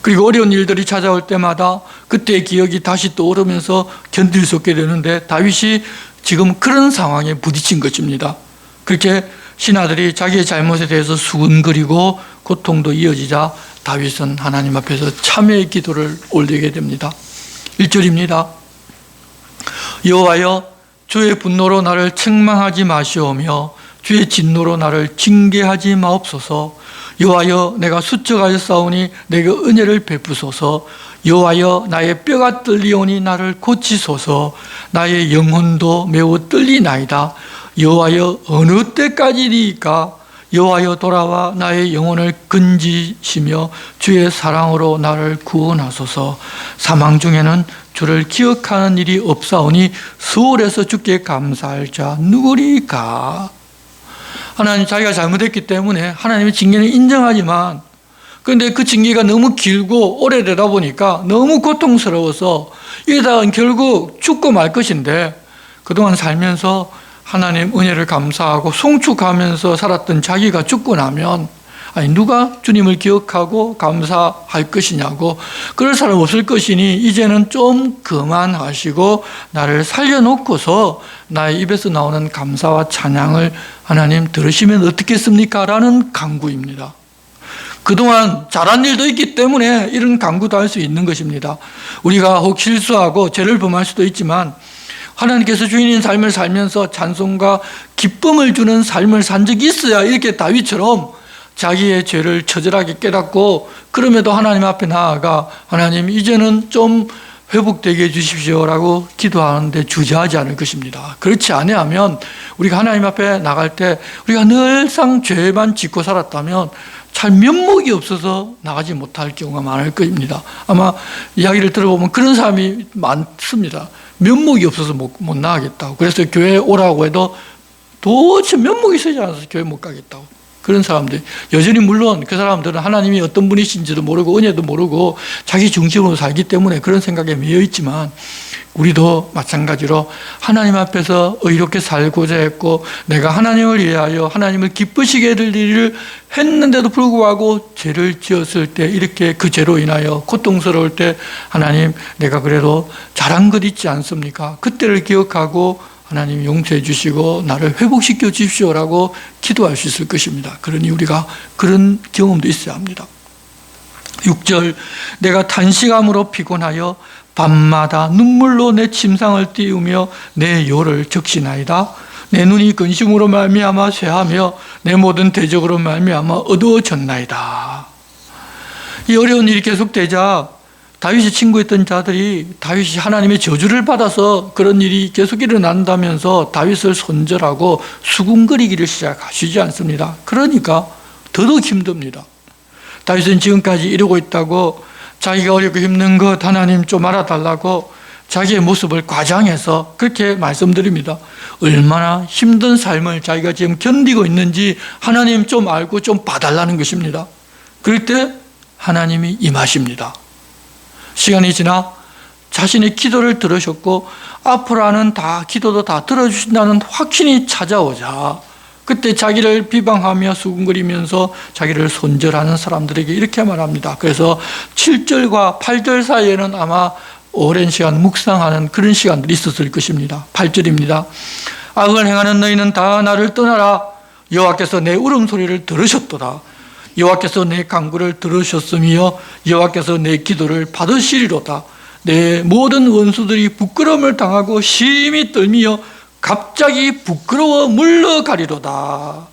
그리고 어려운 일들이 찾아올 때마다 그때의 기억이 다시 떠오르면서 견딜 수 없게 되는데 다윗이 지금 그런 상황에 부딪힌 것입니다. 그렇게 신하들이 자기의 잘못에 대해서 수군거리고 고통도 이어지자 다윗은 하나님 앞에서 참회의 기도를 올리게 됩니다. 1절입니다. 여호와여 주의 분노로 나를 책망하지 마시오며 주의 진노로 나를 징계하지 마옵소서. 여호와여 내가 수척하였사오니 내게 은혜를 베푸소서. 여호와여 나의 뼈가 떨리오니 나를 고치소서. 나의 영혼도 매우 떨리나이다. 여호와여 어느 때까지리까? 여호와여 돌아와 나의 영혼을 건지시며 주의 사랑으로 나를 구원하소서. 사망 중에는 주를 기억하는 일이 없사오니 수월에서 주께 감사할 자 누구리까? 하나님 자기가 잘못했기 때문에 하나님의 징계는 인정하지만 그런데 그 징계가 너무 길고 오래되다 보니까 너무 고통스러워서 이러다가 결국 죽고 말 것인데 그동안 살면서 하나님 은혜를 감사하고 송축하면서 살았던 자기가 죽고 나면 아니 누가 주님을 기억하고 감사할 것이냐고 그럴 사람 없을 것이니 이제는 좀 그만하시고 나를 살려놓고서 나의 입에서 나오는 감사와 찬양을 하나님 들으시면 어떻겠습니까? 라는 간구입니다. 그동안 잘한 일도 있기 때문에 이런 간구도 할 수 있는 것입니다. 우리가 혹 실수하고 죄를 범할 수도 있지만 하나님께서 주인인 삶을 살면서 찬송과 기쁨을 주는 삶을 산 적이 있어야 이렇게 다윗처럼 자기의 죄를 처절하게 깨닫고 그럼에도 하나님 앞에 나아가 하나님 이제는 좀 회복되게 해주십시오라고 기도하는데 주저하지 않을 것입니다. 그렇지 아니하면 우리가 하나님 앞에 나갈 때 우리가 늘상 죄만 짓고 살았다면 잘 면목이 없어서 나가지 못할 경우가 많을 것입니다. 아마 이야기를 들어보면 그런 사람이 많습니다. 면목이 없어서 못 나가겠다고. 그래서 교회에 오라고 해도 도대체 면목이 있어지 않아서 교회 못 가겠다고. 그런 사람들 여전히 물론 그 사람들은 하나님이 어떤 분이신지도 모르고 은혜도 모르고 자기 중심으로 살기 때문에 그런 생각에 매여 있지만 우리도 마찬가지로 하나님 앞에서 의롭게 살고자 했고 내가 하나님을 위하여 하나님을 기쁘시게 해드릴 일을 했는데도 불구하고 죄를 지었을 때 이렇게 그 죄로 인하여 고통스러울 때 하나님 내가 그래도 잘한 것 있지 않습니까? 그때를 기억하고 하나님 용서해 주시고 나를 회복시켜 주십시오라고 기도할 수 있을 것입니다. 그러니 우리가 그런 경험도 있어야 합니다. 6절 내가 탄식함으로 피곤하여 밤마다 눈물로 내 침상을 띄우며 내 요를 적시나이다. 내 눈이 근심으로 말미암아 쇠하며 내 모든 대적으로 말미암아 어두워졌나이다. 이 어려운 일이 계속되자 다윗이 친구했던 자들이 다윗이 하나님의 저주를 받아서 그런 일이 계속 일어난다면서 다윗을 손절하고 수군거리기를 시작하시지 않습니다. 그러니까 더더욱 힘듭니다. 다윗은 지금까지 이러고 있다고 자기가 어렵고 힘든 것 하나님 좀 알아달라고 자기의 모습을 과장해서 그렇게 말씀드립니다. 얼마나 힘든 삶을 자기가 지금 견디고 있는지 하나님 좀 알고 좀 봐달라는 것입니다. 그럴 때 하나님이 임하십니다. 시간이 지나 자신의 기도를 들으셨고 앞으로는 다 기도도 다 들어주신다는 확신이 찾아오자 그때 자기를 비방하며 수군거리면서 자기를 손절하는 사람들에게 이렇게 말합니다. 그래서 7절과 8절 사이에는 아마 오랜 시간 묵상하는 그런 시간들이 있었을 것입니다. 8절입니다. 악을 행하는 너희는 다 나를 떠나라. 여호와께서 내 울음소리를 들으셨도다. 여호와께서 내 간구를 들으셨으며 여호와께서 내 기도를 받으시리로다. 내 모든 원수들이 부끄러움을 당하고 심히 떨미어 갑자기 부끄러워 물러가리로다.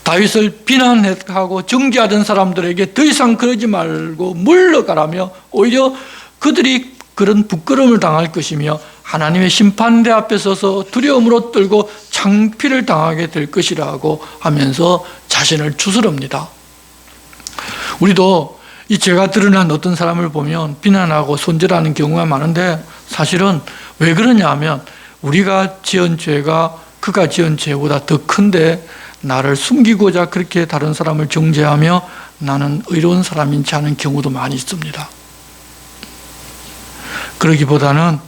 다윗을 비난하고 정죄하던 사람들에게 더 이상 그러지 말고 물러가라며 오히려 그들이 그런 부끄러움을 당할 것이며 하나님의 심판대 앞에 서서 두려움으로 떨고 창피를 당하게 될 것이라고 하면서 자신을 추스릅니다. 우리도 이 죄가 드러난 어떤 사람을 보면 비난하고 손절하는 경우가 많은데 사실은 왜 그러냐 하면 우리가 지은 죄가 그가 지은 죄보다 더 큰데 나를 숨기고자 그렇게 다른 사람을 정죄하며 나는 의로운 사람인지 하는 경우도 많이 있습니다. 그러기보다는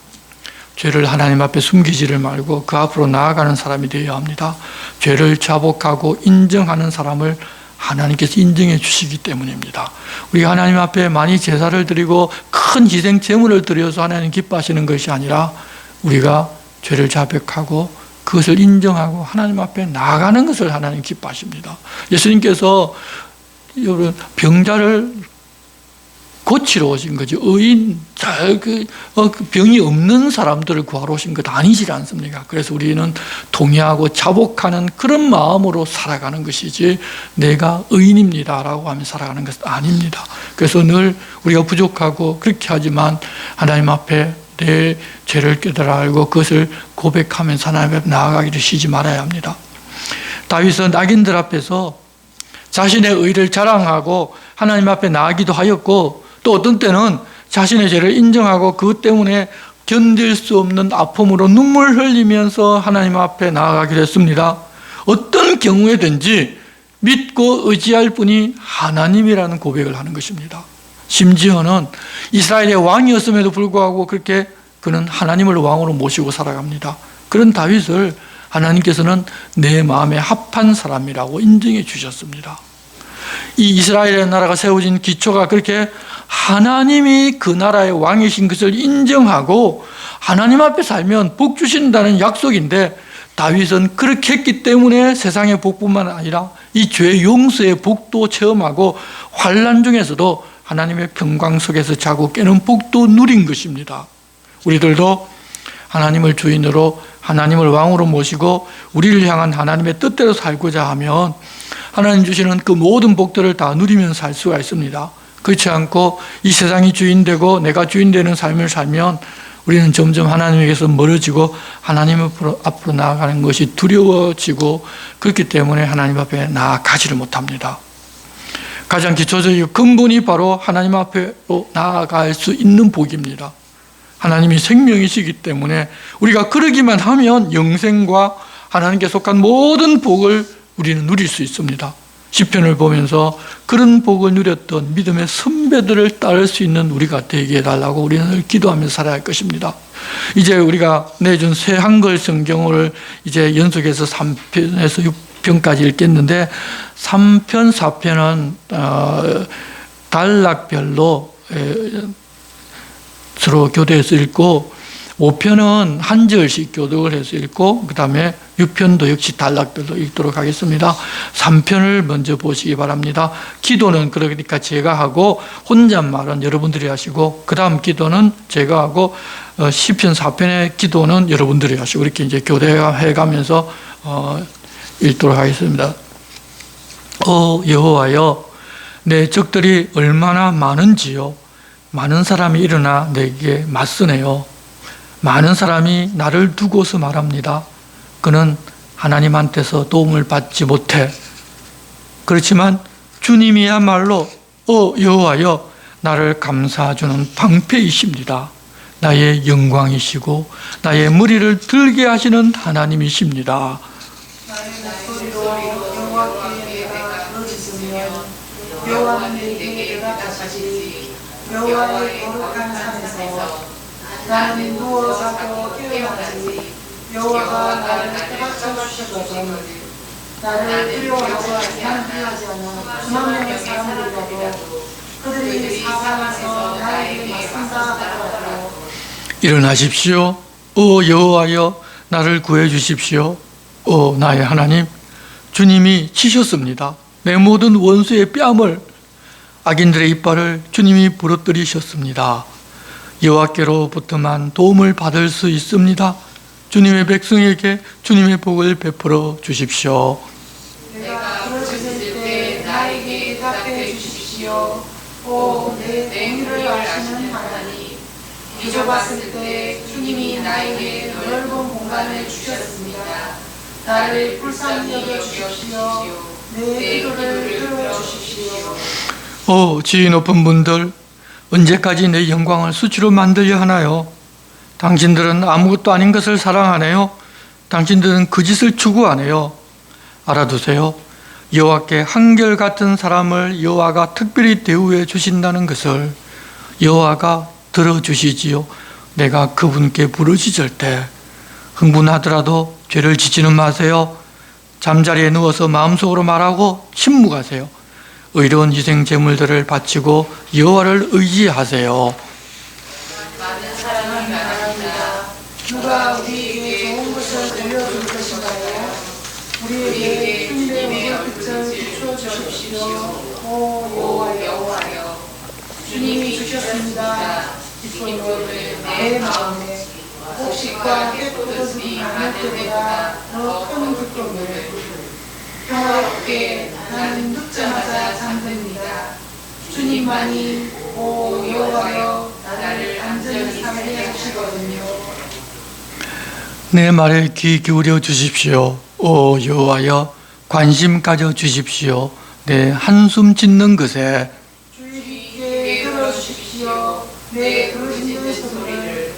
죄를 하나님 앞에 숨기지를 말고 그 앞으로 나아가는 사람이 되어야 합니다. 죄를 자복하고 인정하는 사람을 하나님께서 인정해 주시기 때문입니다. 우리가 하나님 앞에 많이 제사를 드리고 큰 희생 제물을 드려서 하나님 기뻐하시는 것이 아니라 우리가 죄를 자백하고 그것을 인정하고 하나님 앞에 나아가는 것을 하나님 기뻐하십니다. 예수님께서 병자를 고치러 오신 거죠. 의인, 병이 없는 사람들을 구하러 오신 것 아니지 않습니까? 그래서 우리는 동의하고 자복하는 그런 마음으로 살아가는 것이지 내가 의인입니다라고 하며 살아가는 것은 아닙니다. 그래서 늘 우리가 부족하고 그렇게 하지만 하나님 앞에 내 죄를 깨달아 알고 그것을 고백하면서 하나님 앞에 나아가기를 쉬지 말아야 합니다. 다윗은 악인들 앞에서 자신의 의를 자랑하고 하나님 앞에 나아가기도 하였고 또 어떤 때는 자신의 죄를 인정하고 그것 때문에 견딜 수 없는 아픔으로 눈물 흘리면서 하나님 앞에 나아가기로 했습니다. 어떤 경우에든지 믿고 의지할 분이 하나님이라는 고백을 하는 것입니다. 심지어는 이스라엘의 왕이었음에도 불구하고 그렇게 그는 하나님을 왕으로 모시고 살아갑니다. 그런 다윗을 하나님께서는 내 마음에 합한 사람이라고 인정해 주셨습니다. 이 이스라엘의 나라가 세워진 기초가 그렇게 하나님이 그 나라의 왕이신 것을 인정하고 하나님 앞에 살면 복 주신다는 약속인데 다윗은 그렇게 했기 때문에 세상의 복뿐만 아니라 이 죄 용서의 복도 체험하고 환난 중에서도 하나님의 평강 속에서 자고 깨는 복도 누린 것입니다. 우리들도 하나님을 주인으로 하나님을 왕으로 모시고 우리를 향한 하나님의 뜻대로 살고자 하면 하나님 주시는 그 모든 복들을 다 누리면서 살 수가 있습니다. 그렇지 않고 이 세상이 주인되고 내가 주인되는 삶을 살면 우리는 점점 하나님에게서 멀어지고 하나님 앞으로 나아가는 것이 두려워지고 그렇기 때문에 하나님 앞에 나아가지를 못합니다. 가장 기초적인 근본이 바로 하나님 앞으로 나아갈 수 있는 복입니다. 하나님이 생명이시기 때문에 우리가 그러기만 하면 영생과 하나님께 속한 모든 복을 우리는 누릴 수 있습니다. 시편을 보면서 그런 복을 누렸던 믿음의 선배들을 따를 수 있는 우리가 되게 해달라고 우리는 기도하면서 살아야 할 것입니다. 이제 우리가 내준 새 한글 성경을 이제 연속해서 3편에서 6편까지 읽겠는데 3편, 4편은 단락별로 서로 교대해서 읽고 5편은 한 절씩 교독을 해서 읽고 그 다음에 6편도 역시 단락별로 읽도록 하겠습니다. 3편을 먼저 보시기 바랍니다. 기도는 그러니까 제가 하고 혼잣말은 여러분들이 하시고 그 다음 기도는 제가 하고 시편 4편의 기도는 여러분들이 하시고 이렇게 이제 교대해 가면서 읽도록 하겠습니다. 여호와여, 내 적들이 얼마나 많은지요. 많은 사람이 일어나 내게 맞서네요. 많은 사람이 나를 두고서 말합니다. 그는 하나님한테서 도움을 받지 못해. 그렇지만 주님이야말로 여호와여, 나를 감싸주는 방패이십니다. 나의 영광이시고 나의 머리를 들게 하시는 하나님이십니다.
나의 목소리로 여호와께 내가 부르짖으면 여호와는 내게 응답하시지. 여호와의 거룩한 산에서 나는 누워 자고 깨어나지. 여호와가 나를 깨닫게 주시거든. 나를 두려워하지 않아 수만 명의 사람들이라도 그들이 사방에서 나에게 맞선다 하더라도
일어나십시오. 여호와여, 나를 구해 주십시오. 나의 하나님, 주님이 치셨습니다. 내 모든 원수의 뺨을, 악인들의 이빨을 주님이 부러뜨리셨습니다. 여호와께로부터만 도움을 받을 수 있습니다. 주님의 백성에게 주님의 복을 베풀어 주십시오.
내가 부르짖을 때 나에게 대답해 주십시오. 내 공의를 아시는 하나님, 뒤져봤을 때 주님이 나에게 넓은 공간을 주셨습니다. 나를 불쌍히 여겨주십시오. 내 기도를 들어주십시오.
지위 높은 분들, 언제까지 내 영광을 수치로 만들려 하나요? 당신들은 아무것도 아닌 것을 사랑하네요. 당신들은 그 짓을 추구하네요. 알아두세요. 여호와께 한결같은 사람을 여호와가 특별히 대우해 주신다는 것을 여호와가 들어주시지요. 내가 그분께 부르짖을 때 흥분하더라도 죄를 짓지는 마세요. 잠자리에 누워서 마음속으로 말하고 침묵하세요. 의로운 희생 제물들을 바치고 여호와를 의지하세요.
많은 사람이 말합니다. 누가 우리에게 좋은 것을 들려줄 것인가요? 우리에게 주님의 얼굴빛을 비추어 주십시오. 여호와여, 주님이 주셨습니다. 기쁨을 내 마음에 곡식과 깨끗이 많을 때보다 더 큰 기쁨을. 평화롭게 나는 눕자마자 잠듭니다. 주님만이 여호와여, 나를 안전히 살게 하시거든요.
내 말에 귀 기울여 주십시오. 여호와여, 관심 가져 주십시오. 내 한숨 짓는 것에
주님께 들어주십시오. 내 부르짖는 소리를.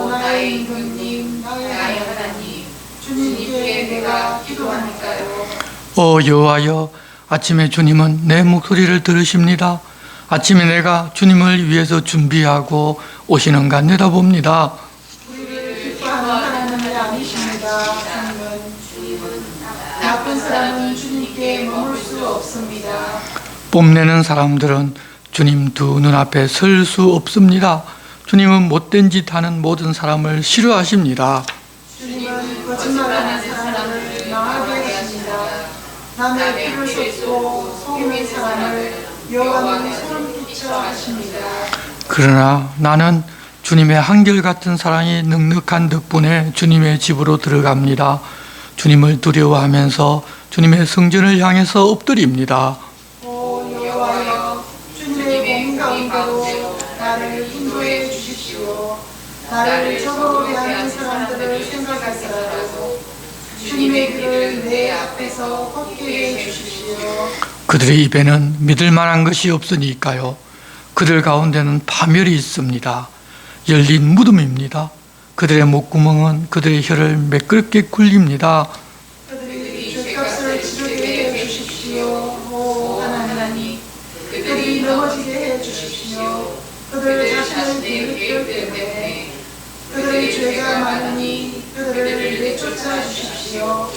나의 임금님, 나의 하나님, 주님께 내가 기도하니까요.
여호와여, 아침에 주님은 내 목소리를 들으십니다. 아침에 내가 주님을 위해서 준비하고 오시는가 내다봅니다.
우리를 기뻐하는 하나님이 아니십니다. 주님은 나쁜 사람은 주님께 머물 수 없습니다.
뽐내는 사람들은 주님 두 눈앞에 설 수 없습니다. 주님은 못된 짓 하는 모든 사람을 싫어하십니다.
주님은 거짓말하는 사람을 망하게 하십니다. 남의 피를 쏟고 속이는 사람을 여호와는 소름 끼쳐 하십니다.
그러나 나는 주님의 한결같은 사랑이 넉넉한 덕분에 주님의 집으로 들어갑니다. 주님을 두려워하면서 주님의 성전을 향해서 엎드립니다.
여호와여, 주님의 몸 가운데로 나를 인도해 주십시오. 나를 적으로 대하는 사람들을 생각하시라도 주님의 길을 내 앞에서 걷게 해 주십시오.
그들의 입에는 믿을 만한 것이 없으니까요. 그들 가운데는 파멸이 있습니다. 열린 무덤입니다. 그들의 목구멍은 그들의 혀를 매끄럽게 굴립니다.
그들이 죄값을 치르게 해 주십시오. 하나님, 그들이 넘어지게 해 주십시오. 그들 자신을 뒤흔들 때문에 그들의 죄가 많으니 그들을 내쫓아 주십시오.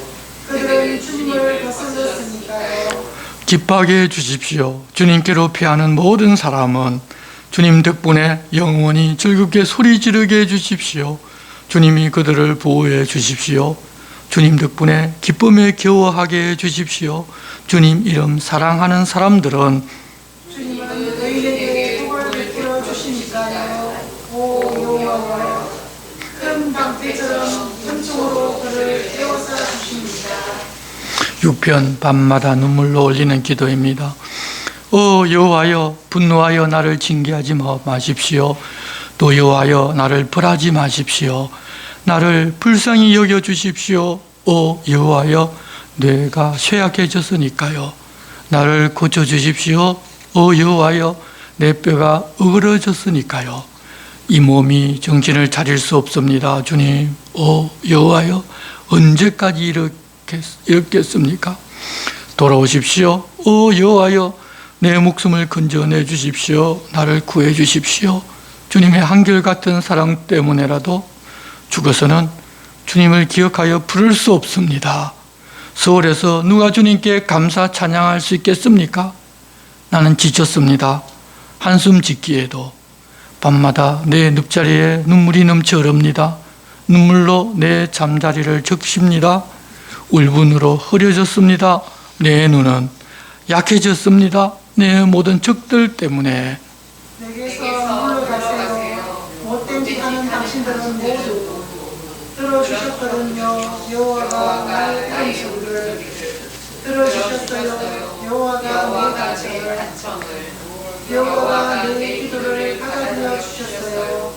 그들은 주님을 거슬렀으니까요.
기뻐하게 해주십시오. 주님께로 피하는 모든 사람은 주님 덕분에 영원히 즐겁게 소리 지르게 해주십시오. 주님이 그들을 보호해 주십시오. 주님 덕분에 기쁨에 겨워하게 해 주십시오. 주님 이름 사랑하는 사람들은
주님은 너희에게 복을 베풀어 주시니까요. 오 여호와여, 큰 방패처럼 은총으로 그를 에워싸 주십니다.
6편 밤마다 눈물로 올리는 기도입니다. 여호와여, 분노하여 나를 징계하지 마십시오. 또 여호와여, 나를 벌하지 마십시오. 나를 불쌍히 여겨 주십시오. 여호와여, 뇌가 쇠약해졌으니까요. 나를 고쳐 주십시오. 여호와여, 내 뼈가 으그러졌으니까요. 이 몸이 정신을 차릴 수 없습니다. 주님, 여호와여, 언제까지 이렇겠습니까? 돌아오십시오. 여호와여, 내 목숨을 건져내 주십시오. 나를 구해 주십시오. 주님의 한결같은 사랑 때문에라도 죽어서는 주님을 기억하여 부를 수 없습니다. 서울에서 누가 주님께 감사 찬양할 수 있겠습니까? 나는 지쳤습니다. 한숨 짓기에도 밤마다 내 늪자리에 눈물이 넘쳐 흐릅니다. 눈물로 내 잠자리를 적십니다. 울분으로 흐려졌습니다. 내 눈은 약해졌습니다. 내 모든 적들 때문에.
내게서 물러가세요. 못된 짓 하는 당신들은 모두 들어주셨거든요. 여호와가 나의 이름 소리를 들어주셨어요. 여호와가 내 간청을, 여호와가 내 기도를 받아들여 주셨어요.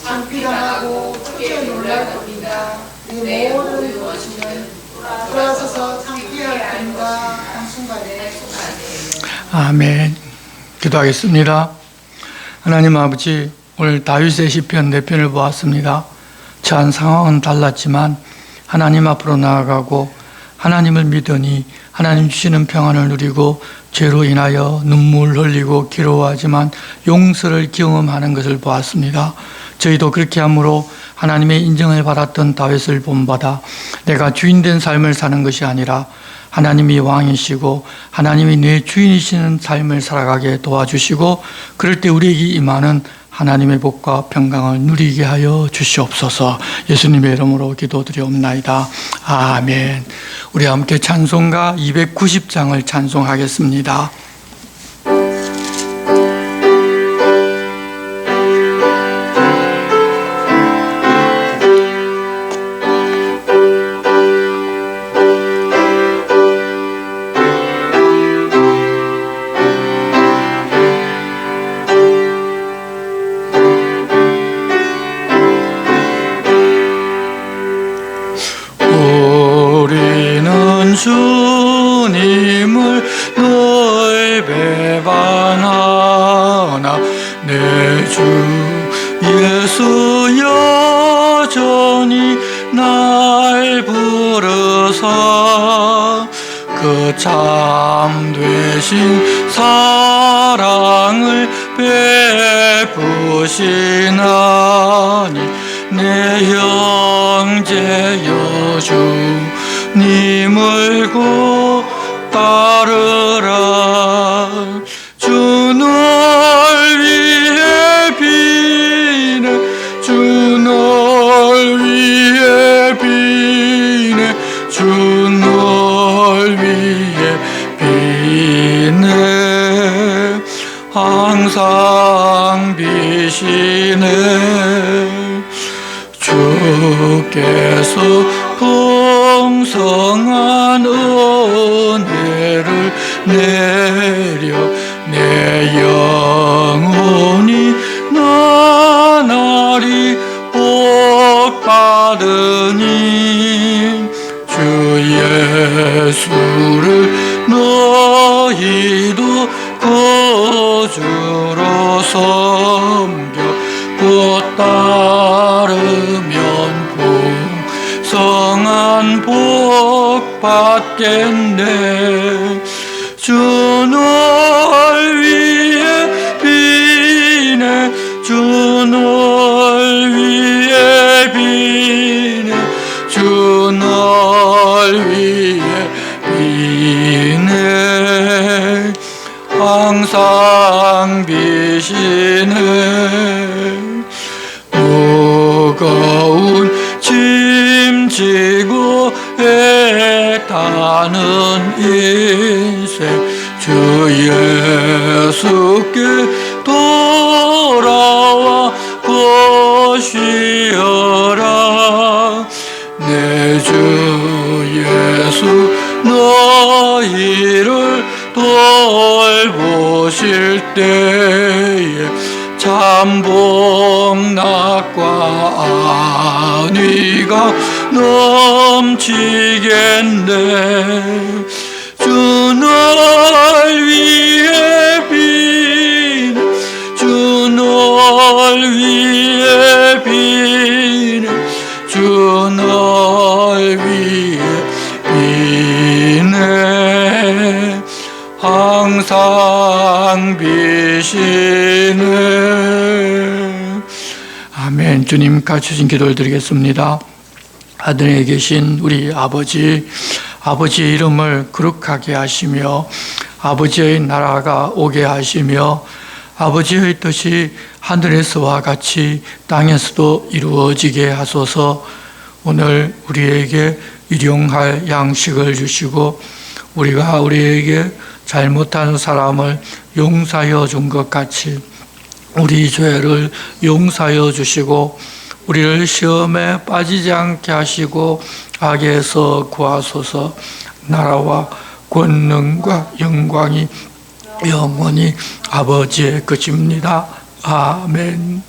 창피당하고 크게 놀랄 겁니다. 내 모든 것은 돌아서서 창피할 겁니다. 한순간에.
아멘. 기도하겠습니다. 하나님 아버지, 오늘 다윗의 시편 4편을 보았습니다. 처한 상황은 달랐지만 하나님 앞으로 나아가고 하나님을 믿으니 하나님 주시는 평안을 누리고 죄로 인하여 눈물 흘리고 괴로워하지만 용서를 경험하는 것을 보았습니다. 저희도 그렇게 함으로 하나님의 인정을 받았던 다윗을 본받아 내가 주인된 삶을 사는 것이 아니라 하나님이 왕이시고 하나님이 내 주인이시는 삶을 살아가게 도와주시고 그럴 때 우리에게 임하는 하나님의 복과 평강을 누리게 하여 주시옵소서. 예수님의 이름으로 기도드리옵나이다. 아멘. 우리 함께 찬송가 290장을 찬송하겠습니다. 주님을 늘 배반하나 내 주 예수 여전히 날 부르사 그 참되신 사랑을 베푸시나니 내 형제 여주 님을 곧 따르라. 주 널 위해 비네 주 널 위해 비네 주 널 위해 비네 항상 비시네. 주께서 풍성한 은혜를 내려 내 영혼이 나날이 복 받으니 주 예수를 너희도 구주로 섬겨 곧 따르면 성한 복 받겠네. 주 널 위해 비네 주 널 위해 비네 주 널 위해 비네 항상 비시네. 무거운 애타는 인생 주 예수께 돌아와 보시어라. 내 주 예수 너희를 돌보실 때에 참복낙과 안위가 넘치겠네. 주 널 위해 비네, 주 널 위해 비네, 주 널 위해 비네. 항상 비시네. 아멘. 주님 갖추신 기도를 드리겠습니다. 하늘에 계신 우리 아버지, 아버지의 이름을 거룩하게 하시며 아버지의 나라가 오게 하시며 아버지의 뜻이 하늘에서와 같이 땅에서도 이루어지게 하소서. 오늘 우리에게 일용할 양식을 주시고 우리가 우리에게 잘못한 사람을 용서하여 준 것 같이 우리 죄를 용서하여 주시고 우리를 시험에 빠지지 않게 하시고 악에서 구하소서. 나라와 권능과 영광이 영원히 아버지의 것입니다. 아멘.